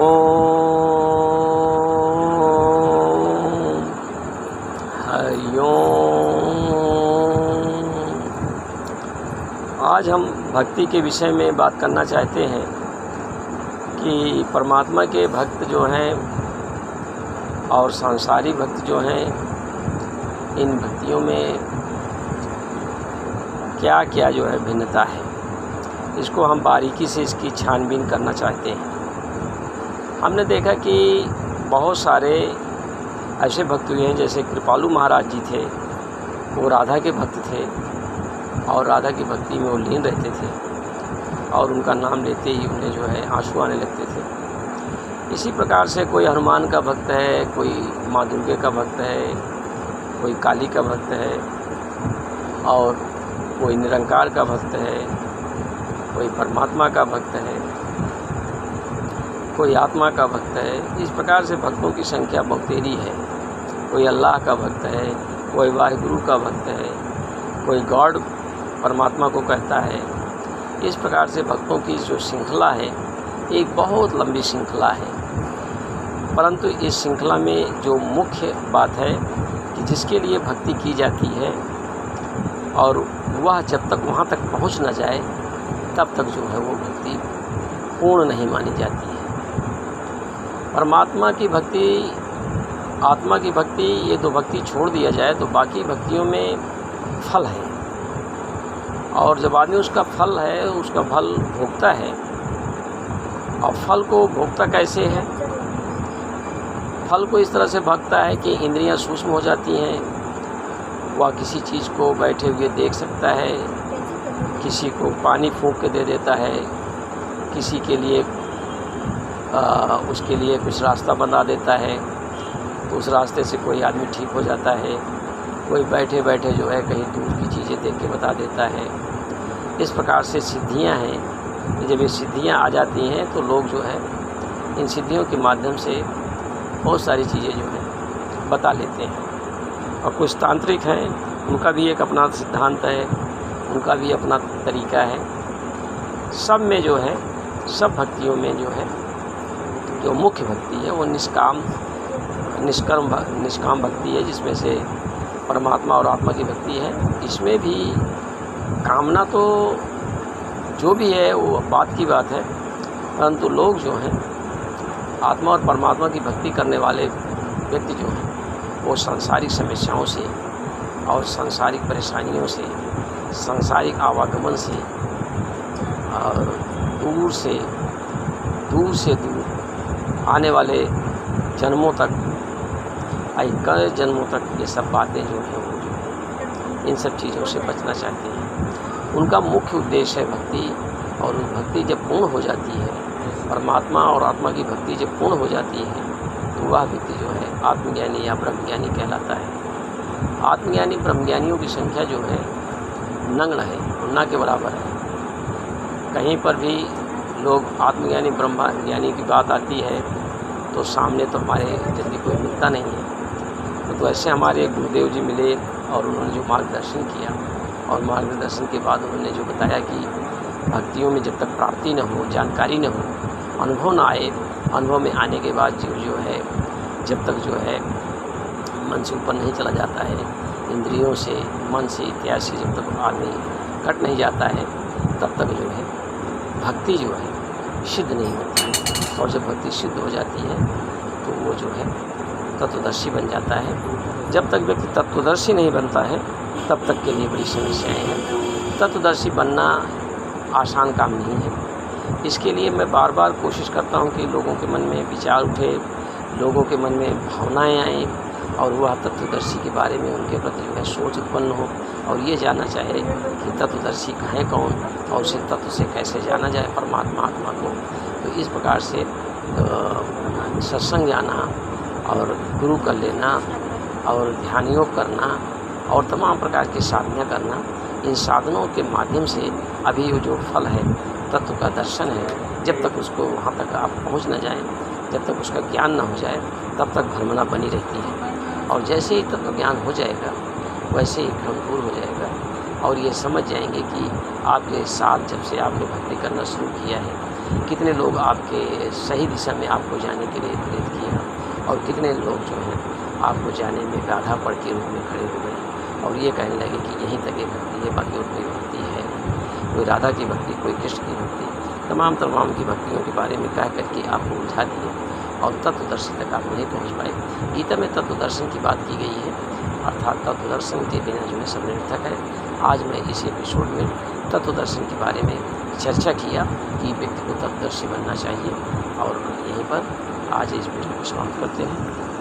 ओम हरि ओम। आज हम भक्ति के विषय में बात करना चाहते हैं कि परमात्मा के भक्त जो हैं और सांसारिक भक्त जो हैं, इन भक्तियों में क्या क्या जो है भिन्नता है, इसको हम बारीकी से इसकी छानबीन करना चाहते हैं। हमने देखा कि बहुत सारे ऐसे भक्त हुए हैं, जैसे कृपालु महाराज जी थे, वो राधा के भक्त थे और राधा की भक्ति में वो लीन रहते थे और उनका नाम लेते ही उन्हें जो है आंसू आने लगते थे। इसी प्रकार से कोई हनुमान का भक्त है, कोई माँ दुर्गे का भक्त है, कोई काली का भक्त है और कोई निरंकार का भक्त है, कोई परमात्मा का भक्त है, कोई आत्मा का भक्त है। इस प्रकार से भक्तों की संख्या बहुतेरी है। कोई अल्लाह का भक्त है, कोई वाहिगुरु का भक्त है, कोई गॉड परमात्मा को कहता है। इस प्रकार से भक्तों की जो श्रृंखला है, एक बहुत लंबी श्रृंखला है। परंतु इस श्रृंखला में जो मुख्य बात है कि जिसके लिए भक्ति की जाती है और वह जब तक वहाँ तक पहुँच न जाए तब तक जो है वो भक्ति पूर्ण नहीं मानी जाती है। परमात्मा की भक्ति, आत्मा की भक्ति, ये दो भक्ति छोड़ दिया जाए तो बाकी भक्तियों में फल है, और जब आदमी उसका फल है, उसका फल भोगता है। और फल को भोगता कैसे है? फल को इस तरह से भोगता है कि इंद्रियां सूक्ष्म हो जाती हैं। वह किसी चीज़ को बैठे हुए देख सकता है, किसी को पानी फूंक के दे देता है, किसी के लिए उसके लिए कुछ रास्ता बना देता है, तो उस रास्ते से कोई आदमी ठीक हो जाता है। कोई बैठे बैठे जो है कहीं दूर की चीज़ें देख के बता देता है। इस प्रकार से सिद्धियां हैं। जब ये सिद्धियां आ जाती हैं तो लोग जो है इन सिद्धियों के माध्यम से बहुत सारी चीज़ें जो है बता लेते हैं। और कुछ तांत्रिक हैं, उनका भी एक अपना सिद्धांत है, उनका भी अपना तरीका है। सब में जो है, सब भक्तियों में जो है, जो मुख्य भक्ति है वो निष्काम भक्ति है, जिसमें से परमात्मा और आत्मा की भक्ति है। इसमें भी कामना तो जो भी है वो बात की बात है, परंतु लोग जो हैं आत्मा और परमात्मा की भक्ति करने वाले व्यक्ति जो हैं वो सांसारिक समस्याओं से और सांसारिक परेशानियों से, सांसारिक आवागमन से और दूर से दूर आने वाले जन्मों तक, कई जन्मों तक ये सब बातें जो हैं वो इन सब चीज़ों से बचना चाहते हैं। उनका मुख्य उद्देश्य है भक्ति, और उस भक्ति जब पूर्ण हो जाती है, परमात्मा और आत्मा की भक्ति जब पूर्ण हो जाती है तो वह व्यक्ति जो है आत्मज्ञानी या ब्रह्मज्ञानी कहलाता है। आत्मज्ञानी ब्रह्मज्ञानियों की संख्या जो है नगण्य है, ना के बराबर है। कहीं पर भी लोग आत्मज्ञानी ब्रह्मज्ञानी की बात आती है तो सामने तो हमारे जल्दी कोई मिलता नहीं है। तो ऐसे हमारे गुरुदेव जी मिले और उन्होंने जो मार्गदर्शन किया, और मार्गदर्शन के बाद उन्होंने जो बताया कि भक्तियों में जब तक प्राप्ति न हो, जानकारी न हो, अनुभव न आए, अनुभव में आने के बाद जो है जब तक जो है मन से ऊपर नहीं चला जाता है, इंद्रियों से, मन से, इत्यादि से जब तक आदमी कट नहीं जाता है, तब तक जो है भक्ति जो है सिद्ध नहीं होती है। और जब भक्ति सिद्ध हो जाती है तो वो जो है तत्वदर्शी बन जाता है। जब तक व्यक्ति तत्वदर्शी नहीं बनता है तब तक के लिए बड़ी समस्याएं हैं। तत्वदर्शी बनना आसान काम नहीं है। इसके लिए मैं बार बार कोशिश करता हूं कि लोगों के मन में विचार उठे, लोगों के मन में भावनाएं आएँ और वह तत्वदर्शी के बारे में उनके प्रति जो है सोच उत्पन्न हो, और ये जानना चाहे कि तत्वदर्शी है कौन और उसे तत्व से कैसे जाना जाए, परमात्मा आत्मा को। तो इस प्रकार से सत्संग जाना और गुरु कर लेना और ध्यान योग करना और तमाम प्रकार की साधना करना, इन साधनों के माध्यम से अभी वो जो फल है, तत्व का दर्शन है, जब तक उसको वहाँ तक आप पहुँच न जाएं, जब तक उसका ज्ञान न हो जाए, तब तक भ्रमणा बनी रहती है। और जैसे ही तत्व ज्ञान हो जाएगा वैसे ही भ्रम दूर हो जाएगा और ये समझ जाएंगे कि आपके साथ जब से आपने भक्ति करना शुरू किया है कितने लोग आपके सही दिशा में आपको जाने के लिए प्रेरित किया और कितने लोग जो हैं आपको जाने में बाधा पड़ के रूप में खड़े हो गए और ये कहने लगे कि यहीं तक एक भक्ति है, बाकी और कोई भक्ति है नहीं। कोई राधा की भक्ति, कोई कृष्ण की भक्ति, तमाम की भक्तियों के बारे में कह करके आपको उलझा दिए और तत्वदर्शन तक आप नहीं पहुँच पाए। गीता में तत्वदर्शन की बात की गई है, अर्थात तत्वदर्शन के बिना जो है सब निरर्थक है। आज मैं इस एपिसोड में तत्वदर्शन के बारे में चर्चा किया कि व्यक्ति को तत्वदर्शी बनना चाहिए और यहीं पर आज इस वीडियो को समाप्त करते हैं।